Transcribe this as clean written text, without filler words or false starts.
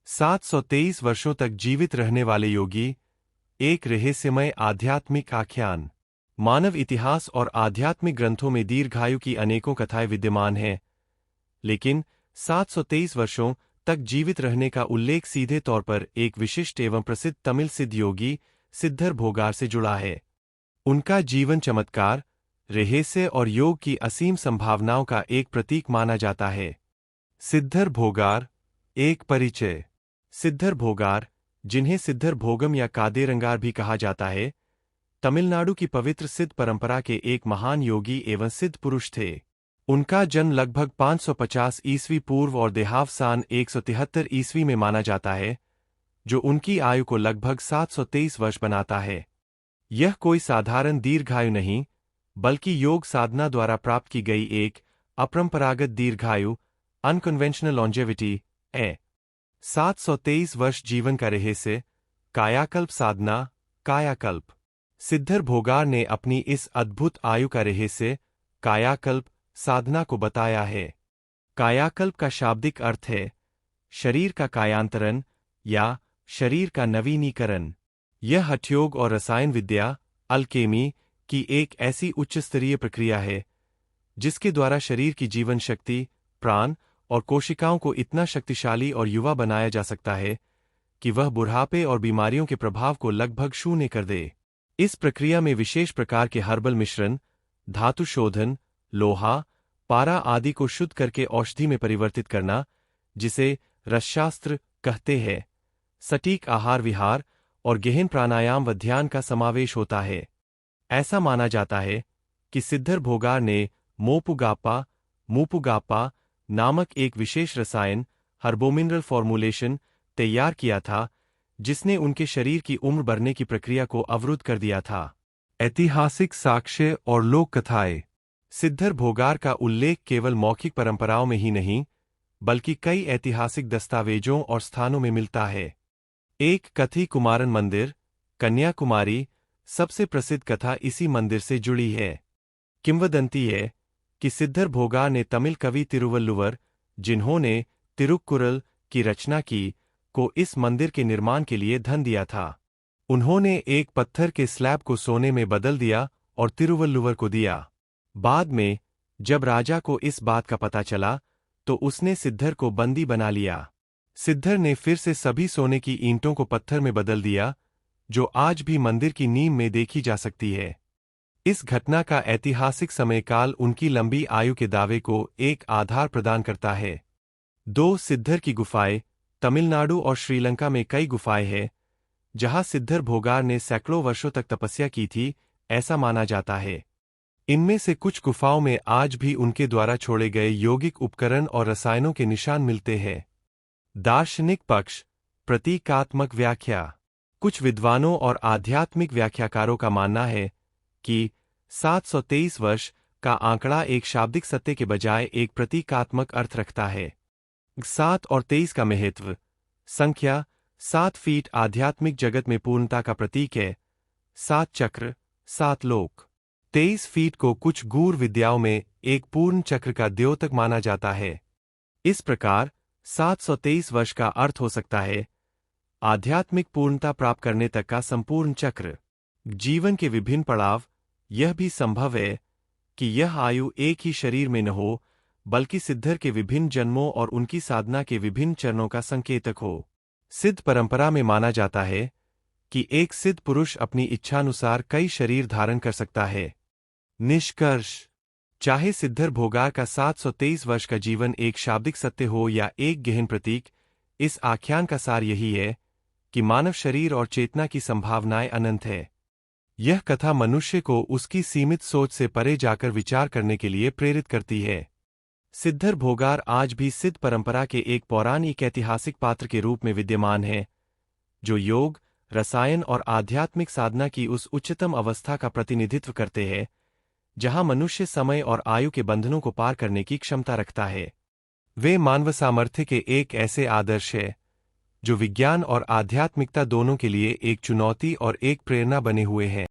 723 वर्षों तक जीवित रहने वाले योगी, एक रहस्यमय आध्यात्मिक आख्यान। मानव इतिहास और आध्यात्मिक ग्रंथों में दीर्घायु की अनेकों कथाएं विद्यमान हैं, लेकिन 723 वर्षों तक जीवित रहने का उल्लेख सीधे तौर पर एक विशिष्ट एवं प्रसिद्ध तमिल सिद्ध योगी सिद्धर भोगार से जुड़ा है। उनका जीवन चमत्कार, रहस्य और योग की असीम संभावनाओं का एक प्रतीक माना जाता है। सिद्धर भोगार, एक परिचय। सिद्धर भोगार, जिन्हें सिद्धर भोगम या कादेरंगार भी कहा जाता है, तमिलनाडु की पवित्र सिद्ध परंपरा के एक महान योगी एवं सिद्ध पुरुष थे। उनका जन्म लगभग 550 ईस्वी पूर्व और देहावसान 173 ईस्वी में माना जाता है, जो उनकी आयु को लगभग 723 वर्ष बनाता है। यह कोई साधारण दीर्घायु नहीं, बल्कि योग साधना द्वारा प्राप्त की गई एक अपरंपरागत दीर्घायु, अनकन्वेंशनल लॉन्जेविटी है। 723 वर्ष जीवन का रहस्य, कायाकल्प साधना, कायाकल्प। सिद्धर भोगार ने अपनी इस अद्भुत आयु का रहस्य, कायाकल्प साधना को बताया है। कायाकल्प का शाब्दिक अर्थ है शरीर का कायांतरण या शरीर का नवीनीकरण। यह हठयोग और रसायन विद्या, अल्केमी, की एक ऐसी उच्च स्तरीय प्रक्रिया है, जिसके द्वारा शरीर की जीवन शक्ति, प्राण और कोशिकाओं को इतना शक्तिशाली और युवा बनाया जा सकता है कि वह बुढ़ापे और बीमारियों के प्रभाव को लगभग शून्य कर दे। इस प्रक्रिया में विशेष प्रकार के हर्बल मिश्रण, धातु शोधन, लोहा, पारा आदि को शुद्ध करके औषधि में परिवर्तित करना, जिसे रसशास्त्र कहते हैं, सटीक आहार विहार और गहन प्राणायाम व ध्यान का समावेश होता है। ऐसा माना जाता है कि सिद्धर भोगार ने मूपुगापा नामक एक विशेष रसायन, हर्बोमिनरल फॉर्मुलेशन, तैयार किया था, जिसने उनके शरीर की उम्र बढ़ने की प्रक्रिया को अवरुद्ध कर दिया था। ऐतिहासिक साक्ष्य और लोक कथाएं। सिद्धर भोगार का उल्लेख केवल मौखिक परंपराओं में ही नहीं, बल्कि कई ऐतिहासिक दस्तावेजों और स्थानों में मिलता है। एक कथी कुमारन मंदिर, कन्याकुमारी, सबसे प्रसिद्ध कथा इसी मंदिर से जुड़ी है। किंवदंती है कि सिद्धर भोगार ने तमिल कवि तिरुवल्लुवर, जिन्होंने तिरुक्कुरल की रचना की, को इस मंदिर के निर्माण के लिए धन दिया था। उन्होंने एक पत्थर के स्लैब को सोने में बदल दिया और तिरुवल्लुवर को दिया। बाद में जब राजा को इस बात का पता चला, तो उसने सिद्धर को बंदी बना लिया। सिद्धर ने फिर से सभी सोने की ईंटों को पत्थर में बदल दिया, जो आज भी मंदिर की नींव में देखी जा सकती है। इस घटना का ऐतिहासिक समयकाल उनकी लंबी आयु के दावे को एक आधार प्रदान करता है। 2 सिद्धर की गुफाएं। तमिलनाडु और श्रीलंका में कई गुफाएं हैं, जहां सिद्धर भोगार ने सैकड़ों वर्षों तक तपस्या की थी, ऐसा माना जाता है। इनमें से कुछ गुफाओं में आज भी उनके द्वारा छोड़े गए यौगिक उपकरण और रसायनों के निशान मिलते हैं। दार्शनिक पक्ष, प्रतीकात्मक व्याख्या। कुछ विद्वानों और आध्यात्मिक व्याख्याकारों का मानना है कि 723 वर्ष का आंकड़ा एक शाब्दिक सत्य के बजाय एक प्रतीकात्मक अर्थ रखता है। 7 और 23 का महत्व। संख्या 7 फीट आध्यात्मिक जगत में पूर्णता का प्रतीक है। 7 चक्र, 7 लोक। 23 फीट को कुछ गूढ़ विद्याओं में एक पूर्ण चक्र का द्योतक माना जाता है। इस प्रकार 723 वर्ष का अर्थ हो सकता है आध्यात्मिक पूर्णता प्राप्त करने तक का संपूर्ण चक्र। जीवन के विभिन्न पड़ाव। यह भी संभव है कि यह आयु एक ही शरीर में न हो, बल्कि सिद्धर के विभिन्न जन्मों और उनकी साधना के विभिन्न चरणों का संकेतक हो। सिद्ध परंपरा में माना जाता है कि एक सिद्ध पुरुष अपनी इच्छानुसार कई शरीर धारण कर सकता है। निष्कर्ष, चाहे सिद्धर भोगार का 723 वर्ष का जीवन एक शाब्दिक सत्य हो या एक गहन प्रतीक, इस आख्यान का सार यही है कि मानव शरीर और चेतना की संभावनाएं अनंत है। यह कथा मनुष्य को उसकी सीमित सोच से परे जाकर विचार करने के लिए प्रेरित करती है। सिद्धर भोगार आज भी सिद्ध परंपरा के एक पौराणिक ऐतिहासिक पात्र के रूप में विद्यमान है, जो योग, रसायन और आध्यात्मिक साधना की उस उच्चतम अवस्था का प्रतिनिधित्व करते हैं, जहां मनुष्य समय और आयु के बंधनों को पार करने की क्षमता रखता है। वे मानव सामर्थ्य के एक ऐसे आदर्श है, जो विज्ञान और आध्यात्मिकता दोनों के लिए एक चुनौती और एक प्रेरणा बने हुए हैं।